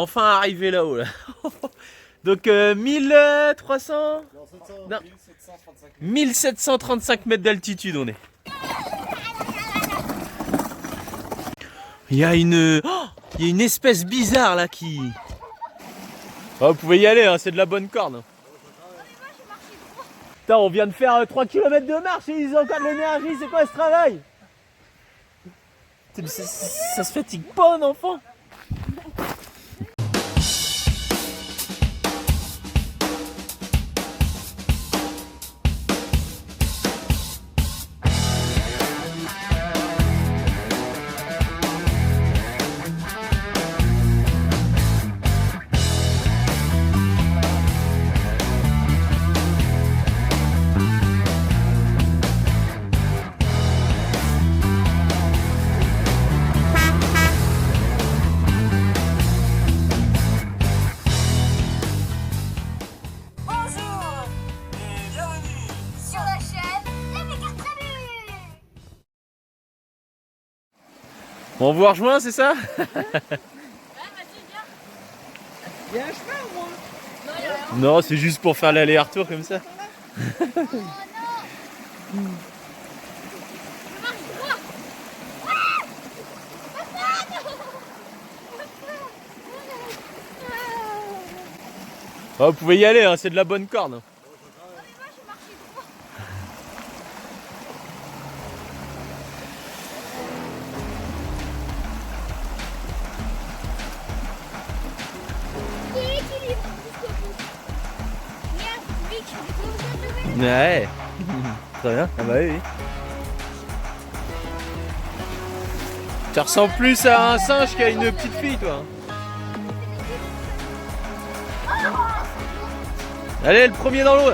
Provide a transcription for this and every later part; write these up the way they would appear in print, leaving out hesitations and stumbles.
Enfin arrivé là-haut là. Donc 1300 non, 1735 mètres d'altitude on est. Il y a une espèce bizarre là qui... Oh, vous pouvez y aller, hein, c'est de la bonne corde. Putain, on vient de faire 3 km de marche et ils ont encore de l'énergie, c'est quoi ce travail? Ça se fatigue pas un enfant? On vous rejoint, c'est ça? Ouais, vas-y, viens. Il y a un chemin au moins. Non, il y a rien. Non, c'est juste pour faire l'aller-retour comme ça. Oh non. Je marche droit. Oh, vous pouvez y aller, hein, c'est de la bonne corde. Moi, je marchais droit. Équilibre jusqu'au bout. Merde, Vic, tu peux vous lever? Ouais. Très bien. Ah bah oui. Tu ressembles plus à un singe qu'à une petite fille, toi. Allez, le premier dans l'eau.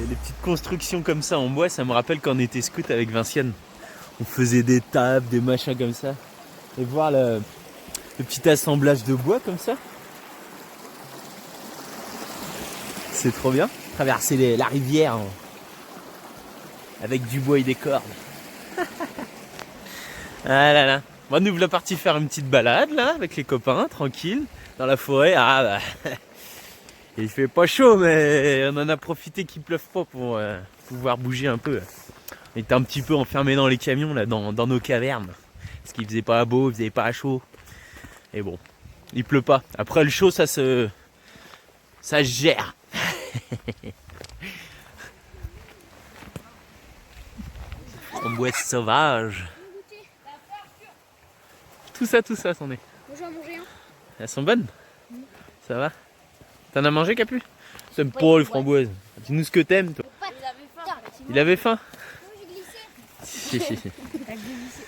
Les petites constructions comme ça en bois, ça me rappelle quand on était scout avec Vinciane. On faisait des tables, des machins comme ça. Et voir le petit assemblage de bois comme ça. C'est trop bien. Traverser la rivière avec du bois et des cordes. Ah là là. Bon, nous voilà partis faire une petite balade là avec les copains, tranquille, dans la forêt. Ah bah, il fait pas chaud, mais on en a profité qu'il pleuve pas pour pouvoir bouger un peu. On était un petit peu enfermés dans les camions là, dans nos cavernes, parce qu'il faisait pas beau, il faisait pas chaud. Et bon, il pleut pas. Après le chaud, ça se gère. Framboise sauvage. Tout ça, c'en est. Moi, j'en mangeais un. Elles sont bonnes? Ça va? T'en as mangé, Capu? T'aimes pas les framboises. Dis-nous ce que t'aimes, toi. Il avait faim? J'ai glissé. Si, si. T'as glissé.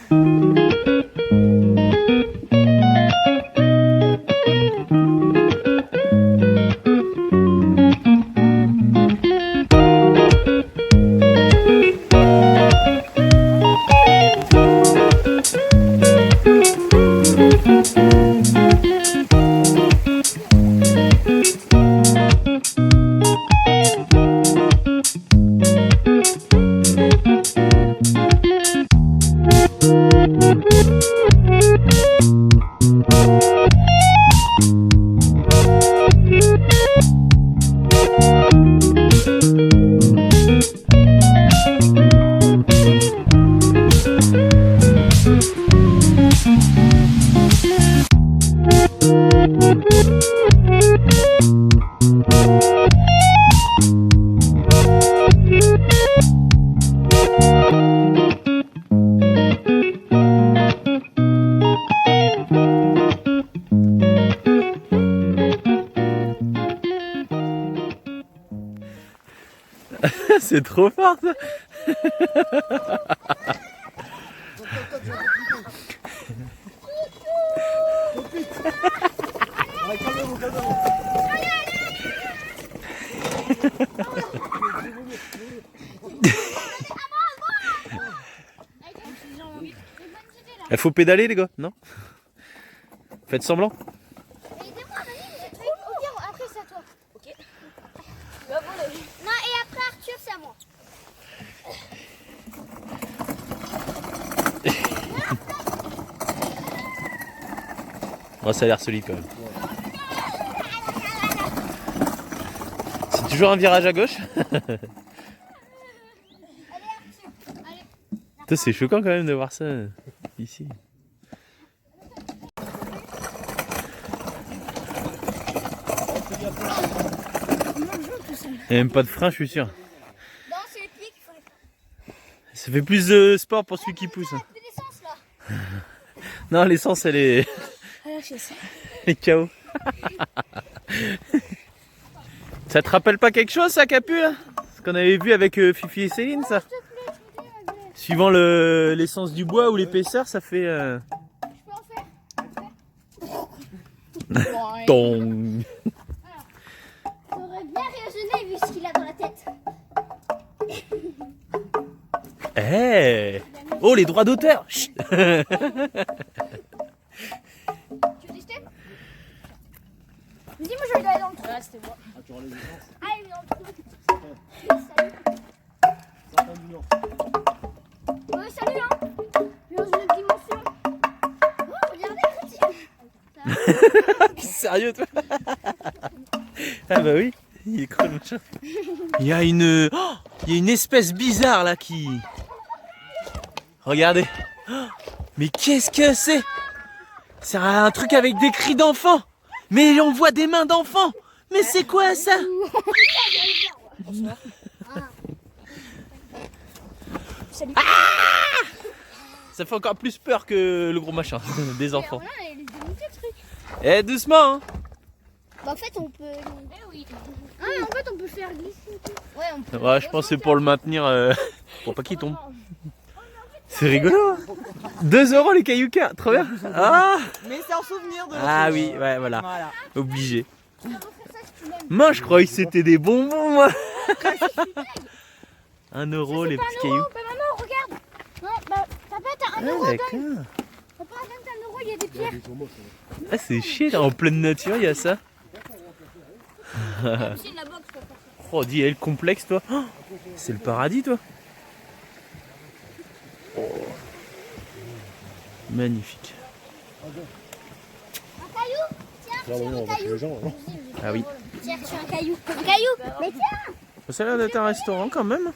C'est trop fort ça. Il faut pédaler les gars, non? Faites semblant. Aidez-moi, vas-y, ok, après c'est à toi. Ok. Non, et après Arthur, c'est à moi. Oh, ça a l'air solide quand même. C'est toujours un virage à gauche. Putain, c'est choquant quand même de voir ça ici. Il n'y a même pas de frein, je suis sûr. Non, c'est les pieds qu'il faut les faire. Ça fait plus de sport pour celui qui pousse. Plus d'essence là. Non, l'essence, elle est... Ah, je sais. elle est KO. Ça te rappelle pas quelque chose, ça, Capu, là? Ce qu'on avait vu avec Fifi et Céline, ça? S'il te plaît, je veux dire, Suivant l'essence du bois ou l'épaisseur, ça fait... je peux en faire. Tong. T'aurais bien raisonné vu ce qu'il a dans la tête. Eh oh, les droits d'auteur. Chut. Tu veux tester? Vas-y, moi je vais aller dans le trou. Ah, c'était moi. Ah, tu auras les essences. Allez, dans le trou. Salut. Ouais, salut, hein. Je suis dans une autre dimension. Oh, regardez, Christine. T'es sérieux, toi? Ah bah oui, il est con le machin. Il y a une... oh, il y a une espèce bizarre là qui... Regardez. Oh, mais qu'est-ce que c'est? C'est un truc avec des cris d'enfants. Mais on voit des mains d'enfants. Mais c'est quoi ça? Salut. Ça fait encore plus peur que le gros machin des enfants. Voilà, il est démonté le truc. Eh, doucement, hein. Bah, en fait, on peut. Eh oui. Ah, mais en fait, on peut le faire glisser. Ouais, on peut. Ouais, je pense que c'est pour le maintenir, pour pas qu'il tombe. C'est rigolo, hein. 2 € les cailloucas, trop bien. Ah, Mais c'est en souvenir de. ah oui, ouais, voilà, Voilà. obligé. On va faire ça si tu l'aimes. Moi, je croyais que c'était des bonbons, moi. 1 euro les petits cailloux. Bah, maman, regarde. Non, bah, papa, t'as 1 Ah, euro. d'accord. Papa, donne 1 euro, il y a des pierres. Ah, c'est chier, là, en pleine nature, il y a ça. C'est de la boxe, papa. Oh, dis, elle complexe, toi. Oh, c'est le paradis, toi. Oh. Magnifique. Un caillou. Tiens, sur un caillou. Ah oui. Tiens, sur un caillou. Un caillou. Mais tiens. Ça a l'air d'être un restaurant quand même.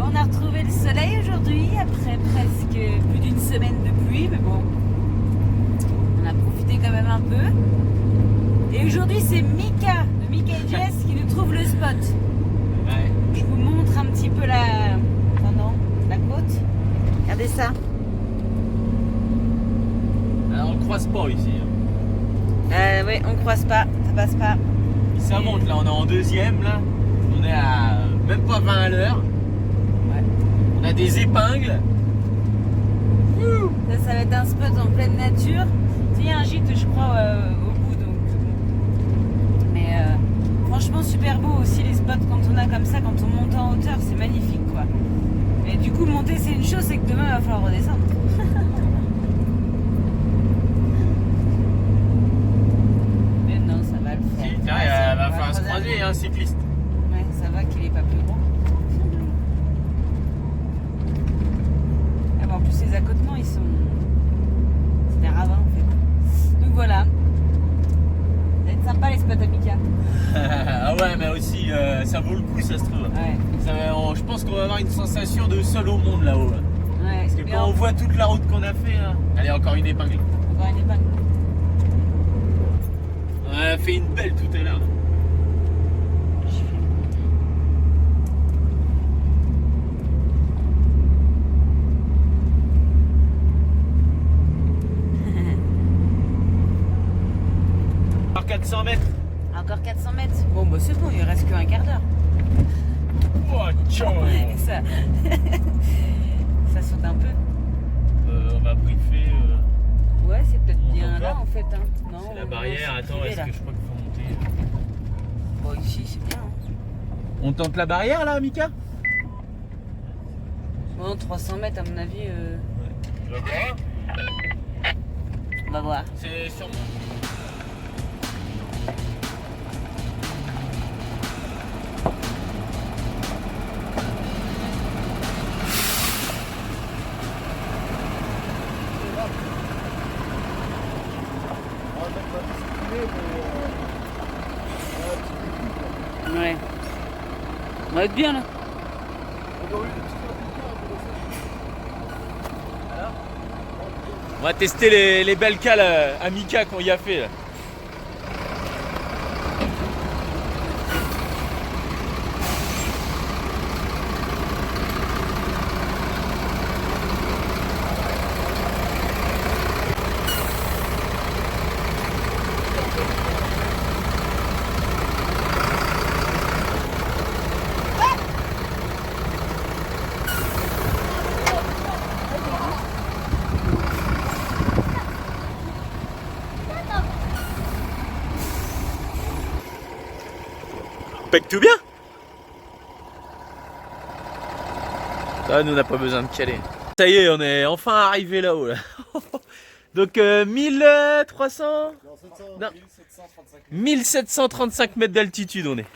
On a retrouvé le soleil aujourd'hui après presque plus d'une semaine de pluie, mais bon, on a profité quand même un peu. Et aujourd'hui c'est Mika, de Mika et Jess, qui nous trouve le spot. Je vous montre un petit peu la côte. Regardez ça. Alors, on croise pas ici. Oui, on croise pas, ça passe pas. Ça monte, là, on est en deuxième, là. On est à même pas 20 à l'heure. Ouais. On a des épingles. Ça va être un spot en pleine nature. Il y a un gîte, je crois, au bout. Donc. Mais franchement, super beau aussi les spots quand on a comme ça, quand on monte en hauteur, c'est magnifique, quoi. Et du coup, monter, c'est une chose, c'est que demain, il va falloir redescendre. Mais non, ça va le faire. Tiens, il va falloir se croiser, hein, cycliste. Ouais, ça va qu'il est pas plus grand. Ah bon, en plus, les accotements, ils sont. C'est des ravins, en fait. Donc voilà. Ça va être sympa, les spots à Mika. Ah ouais, mais aussi, ça vaut le coup, ça se trouve. Ouais. Je pense qu'on va avoir une sensation de seul au monde là-haut. Là. Ouais. Parce que Et quand on voit toute la route qu'on a fait, là... Allez, encore une épingle. Encore une épingle. On a fait une belle tout à l'heure. Encore 400 mètres. Encore 400 mètres. Bon, bah c'est bon, il reste qu'un quart d'heure. Oh, ciao. Et ça, ça saute un peu. On va briefer. Ouais, c'est peut-être On bien monte là encore en fait. Hein. Non, C'est la on barrière. va Attends, s'y est-ce tirer, que je crois qu'il faut monter Bon, ici c'est bien. Hein. On tente la barrière là, Mika? Bon, 300 mètres à mon avis. Tu vas voir? On va voir. C'est sûrement. Ouais. On va être bien là. On va tester les belles cales à Mika qu'on y a fait là. Pèque tout bien. Ça, nous on n'a pas besoin de caler. Ça y est, on est enfin arrivé là-haut là. Donc 1300 non, 1735 mètres d'altitude on est.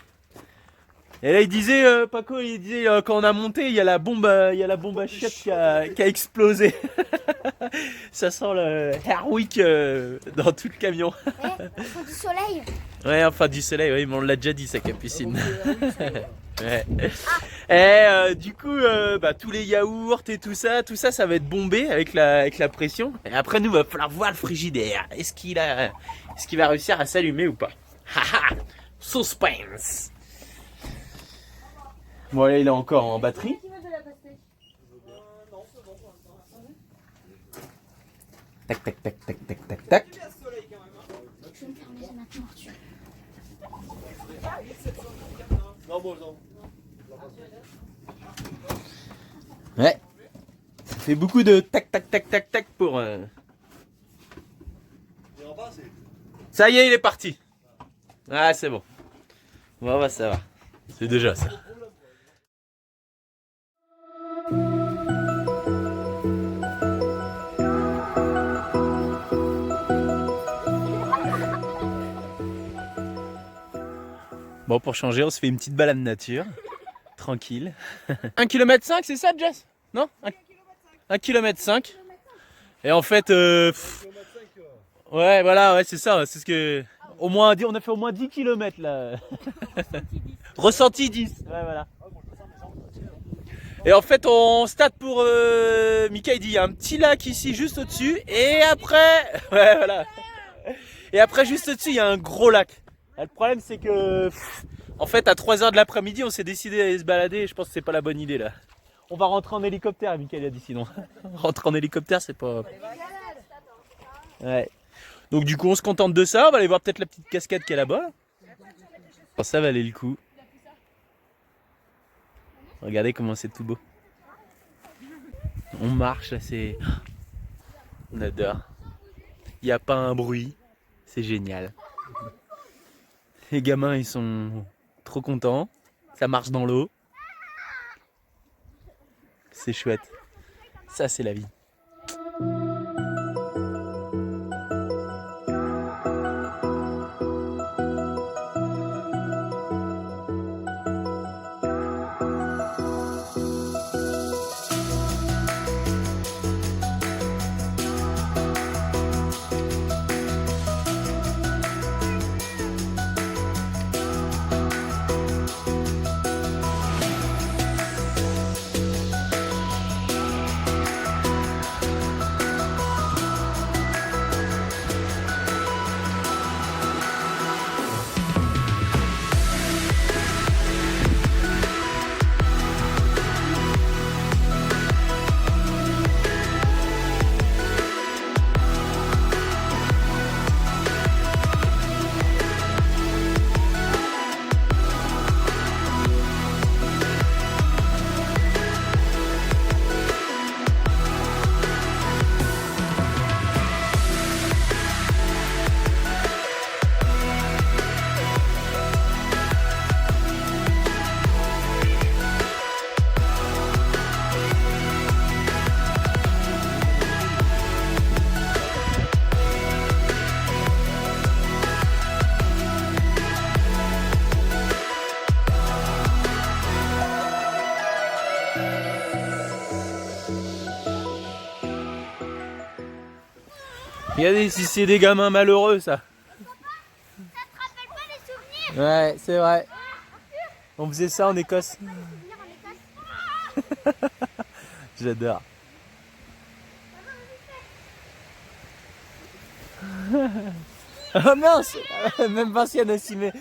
Et là il disait, Paco il disait quand on a monté il y a la bombe à chiottes qui a explosé. Ça sent le Airwick dans tout le camion. Enfin, du soleil. Ouais, enfin du soleil, oui, mais on l'a déjà dit sa capucine. Ouais. Et du coup, tous les yaourts et tout ça, ça va être bombé avec la pression. Et après, nous, va falloir voir le frigidaire. Est-ce qu'il va réussir à s'allumer ou pas? Haha, suspense. Bon, là, il est encore en batterie. Tac, tac, tac, tac, tac, tac, tac. Je vais me fermer ça maintenant, Arthur. Ouais. Ça fait beaucoup de tac, tac, tac, tac, tac pour... Ça y est, il est parti. Ah, c'est bon. Bon, bah, ça va. C'est déjà ça. Bon, pour changer, on se fait une petite balade nature. Tranquille. 1,5 km, c'est ça, Jess? Non? 1,5 km. Et en fait, ouais, voilà, ouais, c'est ça. C'est ce que. On a fait au moins 10 km là. Ressenti 10. Ouais, voilà. Et en fait, on start pour. Mika, il dit il y a un petit lac ici, juste au-dessus. Et après. Ouais, voilà. Et après, juste au-dessus, il y a un gros lac. Et le problème, c'est que. En fait, à 3h de l'après-midi, on s'est décidé d'aller se balader. Et je pense que c'est pas la bonne idée là. On va rentrer en hélicoptère, Mika, il a dit sinon. Rentrer en hélicoptère, c'est pas. Ouais. Donc, du coup, on se contente de ça. On va aller voir peut-être la petite cascade qu'il y a là-bas. Bon, ça valait le coup. Regardez comment c'est tout beau. On marche là, c'est. On adore. Il n'y a pas un bruit. C'est génial. Les gamins, ils sont trop contents. Ça marche dans l'eau. C'est chouette. Ça, c'est la vie. Regardez si c'est des gamins malheureux ça. Ça te rappelle pas les souvenirs? Ouais, c'est vrai. On faisait ça en Écosse. Souvenirs en Écosse? J'adore. Oh mince. Même Vinciane a s'y met.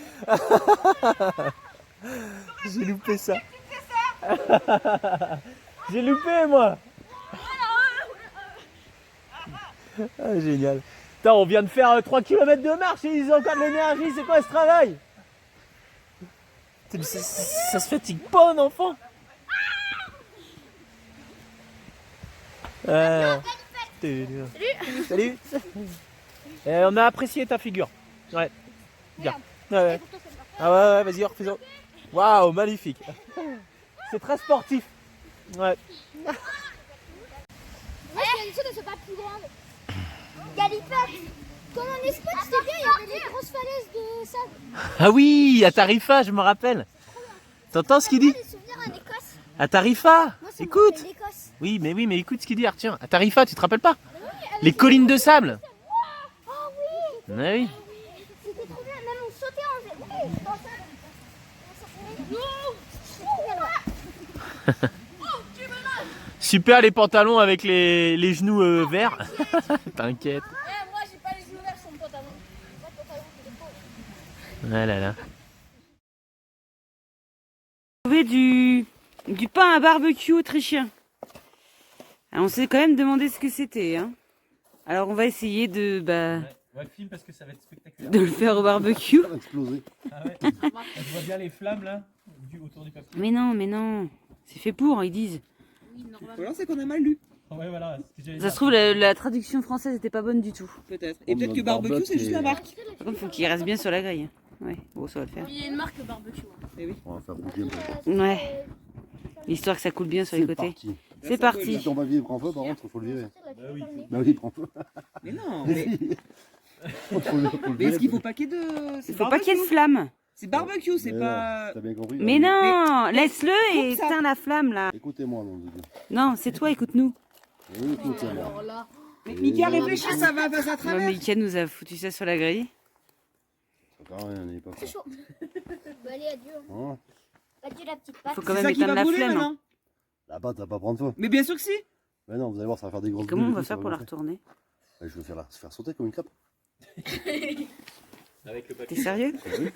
J'ai loupé ça. J'ai loupé moi. Ah, génial. Putain, on vient de faire 3 km de marche et ils ont encore de l'énergie. C'est quoi ce travail? Ça se fatigue pas un enfant. Salut. On a apprécié ta figure. Ouais. Bien. Ouais. Ah ouais, vas-y, refais-en. Waouh, magnifique. C'est très sportif. Ouais. Moi, je suis elles sont pas plus grandes. Galipette. Comme en Espagne, c'était bien, il y avait des grosses falaises de sable. Ah oui, à Tarifa, je me rappelle. T'entends ce qu'il dit? Des souvenirs en Écosse. À Tarifa. Moi, ça me Écoute. rappelle l'Écosse. Oui, mais écoute ce qu'il dit, Arthur. À Tarifa, tu te rappelles pas? Les collines de sable. Oh oui. Ah oui. C'était trop bien, même on sautait en oui, dans le sable. Super les pantalons avec les genoux verts. T'inquiète. Moi, j'ai pas les yeux verts sur mon pantalon. Pas de pantalon, c'est des pauvres. Ah là là. Trouver du pain à barbecue autrichien. Alors, on s'est quand même demandé ce que c'était. Hein. Alors on va essayer de film parce que ça va être spectaculaire. le faire au barbecue. Ça va exploser. Ah ouais. Je vois bien les flammes là, autour du papier. Mais non. C'est fait pour, ils disent. Ou alors c'est qu'on a mal lu. Ouais, voilà. Ça se trouve, la traduction française n'était pas bonne du tout. Peut-être. Et peut-être que barbecue c'est juste la marque. Par contre, faut qu'il reste bien sur la grille. Ouais, bon, ça va le faire. Il y a une marque barbecue. Eh oui. On va faire bouger un peu. Ouais. Histoire que ça coule bien sur les côtés. Parti. C'est parti. Si ton papier prend feu, par contre, il faut le virer. Bah oui. Bah oui, il prend feu. Mais non. Mais, Faut le mais virer. est-ce qu'il faut pas qu'il y ait de. Il faut pas qu'il y ait de flamme. C'est barbecue, c'est Mais pas. non, T'as bien compris. Mais non, laisse-le et Coupe ça. éteins la flamme là. Écoutez-moi, mon Dieu. Non, c'est toi, écoute-nous. Oui, écoutez-moi. là. Mais Mika réfléchis, ça va passer à Moi, travers. Mika nous a foutu ça sur la grille. Ça sert à rien, n'ayez pas C'est peur. chaud. Bah, allez, adieu. Hein Adieu la petite patte. Faut quand C'est même ça qui éteindre va la brûler flemme. hein. maintenant. La pâte va pas prendre feu. Mais bien sûr que si. Mais non, vous allez voir, ça va faire des grosses Comment bulles on et va tout, faire ça pour la gonfler. retourner? Ouais, je vais faire sauter comme une crêpe. Avec le T'es papier. sérieux? Oui.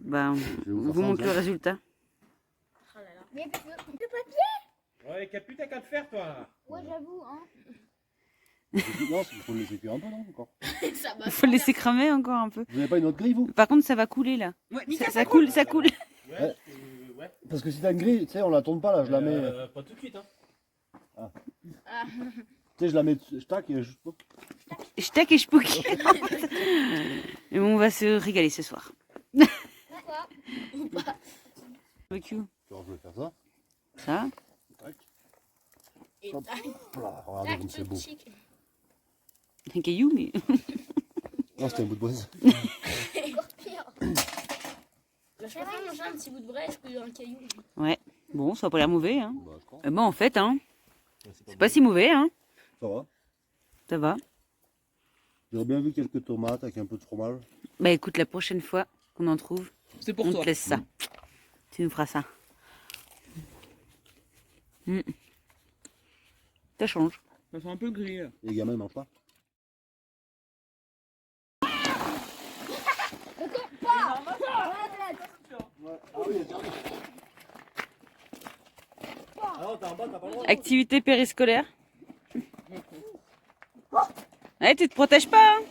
Bah, Je vais on vous faire vous ça, montre le tiens. résultat. Mais le papier. Ouais, qu'à plus t'as qu'à le faire, toi. Là. Ouais, j'avoue, hein. Non, il faut le laisser cuire un peu, non encore. Ça va. Il faut le laisser cramer encore un peu. Vous n'avez pas une autre grille, vous? Par contre, ça va couler là. Ouais, Mika, Ça coule, ça coule. Ouais. Parce que si t'as une grille, tu sais, on la tourne pas là, je la mets. Pas tout de suite, hein. Tu sais, je la mets, je tac et je. Je tac et je pouque. Et bon, on va se régaler ce soir. Pourquoi? Barbecue. Alors, je vais faire ça. Ça. Tac. Et Hop. tac, Voilà, regardez comme c'est beau. chic. Un caillou, mais. Non, c'était un bout de braise. Encore pire. Bah, je préfère manger un petit bout de braise qu'un caillou. Ouais. Bon, ça va pas l'air mauvais, hein. Bah, je crois. Bon, en fait, hein. C'est pas si mauvais, hein. Ça va. Ça va. J'aurais bien vu quelques tomates avec un peu de fromage. Bah écoute, la prochaine fois qu'on en trouve, c'est pour on toi. te laisse ça. Tu nous feras ça. Ça change. Ça fait un peu gris là. Les gamins, ils mangent pas. Activité périscolaire. Ouais, tu te protèges pas, hein.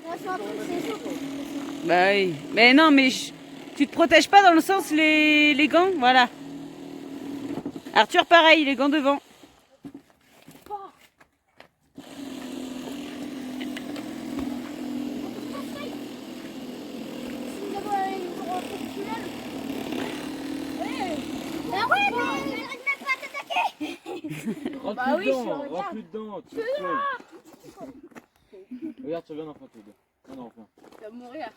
Moi, je suis un peu, c'est chaud. Bah oui. Mais non, mais tu te protèges pas dans le sens les gants, voilà. Arthur, pareil, les gants devant. Si nous avons une grande tunnel. Ah ouais, mais j'arrive même pas à t'attaquer. Rentre oui, je regarde. rentre plus dedans. Regarde, tu reviens dans le photo. Non, non, enfin. Tu vas mourir.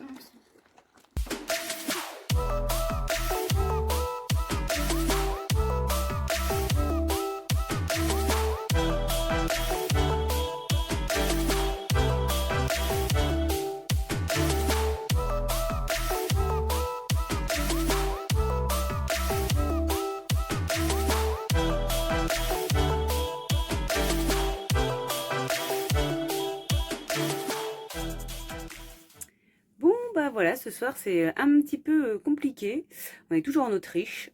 bah voilà, ce soir c'est un petit peu compliqué. On est toujours en Autriche.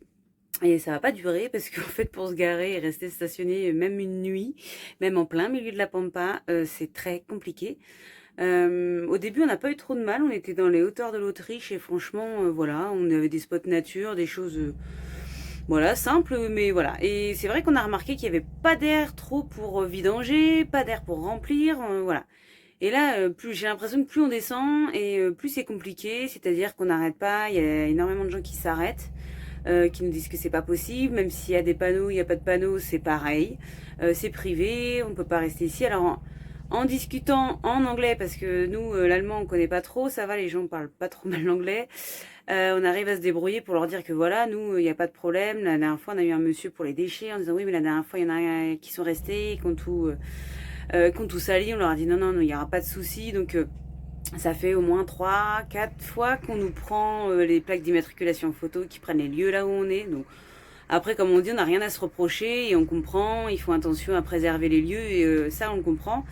Et ça va pas durer parce qu'en fait pour se garer et rester stationné même une nuit, même en plein milieu de la pampa, c'est très compliqué. Au début on n'a pas eu trop de mal, on était dans les hauteurs de l'Autriche et franchement voilà, on avait des spots nature, des choses voilà simples mais voilà. Et c'est vrai qu'on a remarqué qu'il y avait pas d'air trop pour vidanger, pas d'air pour remplir, voilà. Et là, plus j'ai l'impression que plus on descend et plus c'est compliqué, c'est-à-dire qu'on n'arrête pas, il y a énormément de gens qui s'arrêtent. Qui nous disent que c'est pas possible, même s'il y a des panneaux, il n'y a pas de panneaux, c'est pareil. C'est privé, on peut pas rester ici. Alors en discutant en anglais, parce que nous l'allemand on connaît pas trop, ça va, les gens parlent pas trop mal l'anglais. On arrive à se débrouiller pour leur dire que voilà, nous il n'y a pas de problème. La dernière fois on a eu un monsieur pour les déchets en disant oui mais la dernière fois il y en a qui sont restés, qui ont tout sali. On leur a dit non il n'y aura pas de souci. Donc ça fait au moins 3-4 fois qu'on nous prend les plaques d'immatriculation photo qui prennent les lieux là où on est. Donc, après, comme on dit, on n'a rien à se reprocher et on comprend, ils font attention à préserver les lieux et ça, on le comprend.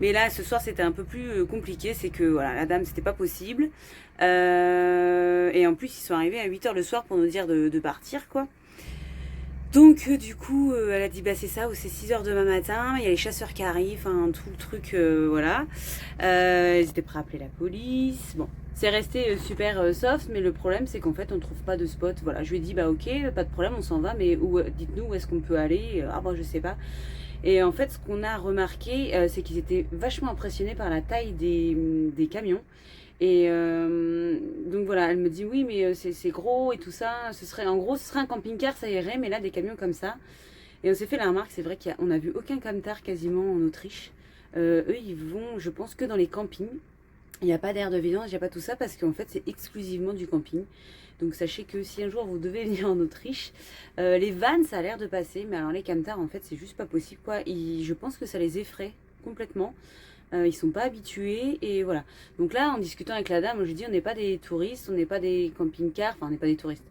Mais là, ce soir, c'était un peu plus compliqué. C'est que voilà, la dame, c'était pas possible. Et en plus, ils sont arrivés à 8h le soir pour nous dire de partir, quoi. Donc du coup elle a dit bah c'est ça, ou c'est 6h demain matin, il y a les chasseurs qui arrivent, enfin tout le truc voilà. Ils étaient prêts à appeler la police. Bon, c'est resté super soft, mais le problème c'est qu'en fait on ne trouve pas de spot. Voilà, je lui ai dit bah ok, pas de problème, on s'en va, mais dites-nous où est-ce qu'on peut aller. Ah bah je sais pas. Et en fait ce qu'on a remarqué c'est qu'ils étaient vachement impressionnés par la taille des camions. Et donc voilà, elle me dit oui mais c'est gros et tout ça, ce serait un camping-car, ça irait, mais là des camions comme ça. Et on s'est fait la remarque, c'est vrai qu'on n'a vu aucun camtar quasiment en Autriche. Eux ils vont, je pense, que dans les campings. Il n'y a pas d'air de vidange, il n'y a pas tout ça parce qu'en fait c'est exclusivement du camping. Donc sachez que si un jour vous devez venir en Autriche, les vannes ça a l'air de passer, mais alors les camtars en fait c'est juste pas possible quoi. Je pense que ça les effraie complètement. Ils sont pas habitués et voilà. Donc là en discutant avec la dame, je lui dis on n'est pas des touristes, on n'est pas des camping-cars, enfin on n'est pas des touristes.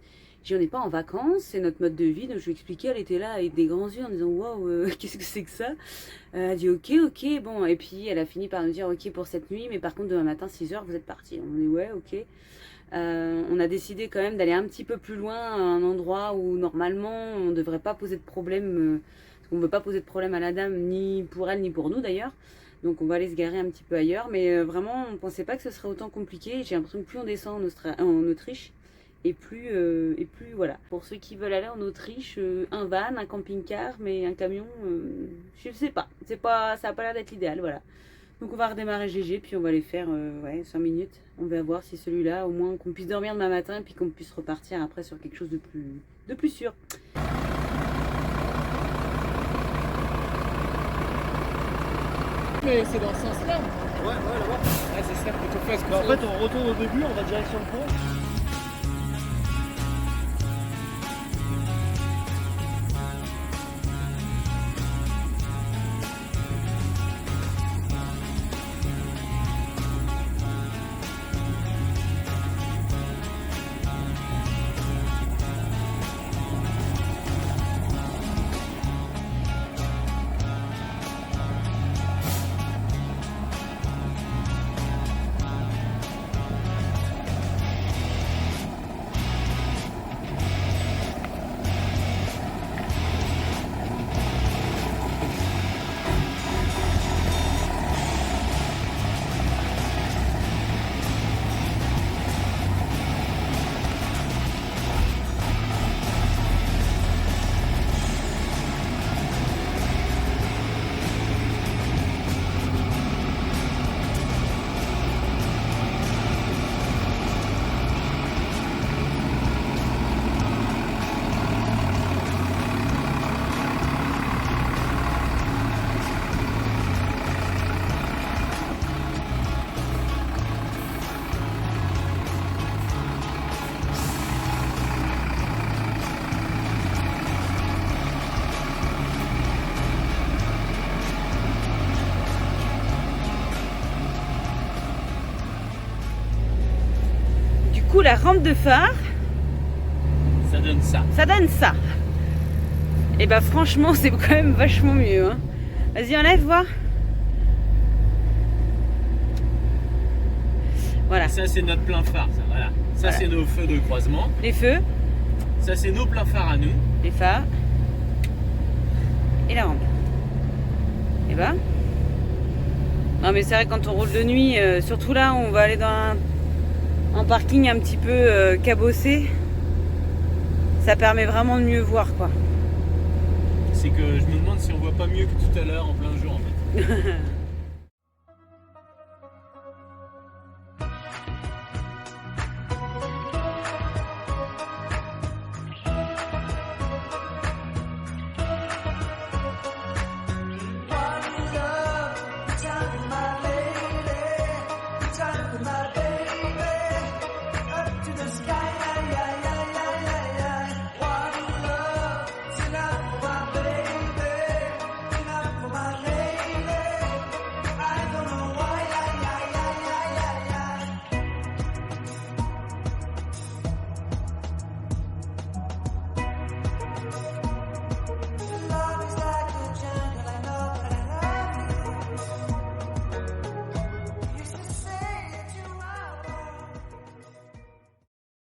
Je dis on n'est pas en vacances, c'est notre mode de vie. Donc je lui ai expliqué, elle était là avec des grands yeux en disant waouh qu'est-ce que c'est que ça. Elle a dit ok bon, et puis elle a fini par nous dire ok pour cette nuit, mais par contre demain matin 6h vous êtes partis. On dit ouais ok. On a décidé quand même d'aller un petit peu plus loin à un endroit où normalement on ne devrait pas poser de problème, parce qu'on ne veut pas poser de problème à la dame, ni pour elle ni pour nous d'ailleurs. Donc on va aller se garer un petit peu ailleurs, mais vraiment on ne pensait pas que ce serait autant compliqué. J'ai l'impression que plus on descend en Autriche, et plus voilà. Pour ceux qui veulent aller en Autriche, un van, un camping-car, mais un camion, je sais pas. Ça n'a pas l'air d'être l'idéal, voilà. Donc on va redémarrer GG, puis on va les faire 5 minutes. On va voir si celui-là, au moins qu'on puisse dormir demain matin, et puis qu'on puisse repartir après sur quelque chose de plus sûr. Mais c'est dans ce sens-là. Ouais, là-bas. Ouais, c'est ça que tu fasses. Mais en fait, on retourne au début, on va direction le pont. La rampe de phare, Ça donne ça. ça donne ça. Et bah franchement c'est quand même vachement mieux hein. Vas-y enlève voir. Voilà. Ça, c'est notre plein phare. Ça, voilà. Ça Voilà. c'est nos feux de croisement. Les feux, Ça, c'est nos pleins phares à nous. les phares et la rampe. Et ben. Non mais c'est vrai quand on roule de nuit, surtout là on va aller dans un parking un petit peu cabossé, ça permet vraiment de mieux voir quoi. C'est que je me demande si on voit pas mieux que tout à l'heure en plein jour en fait.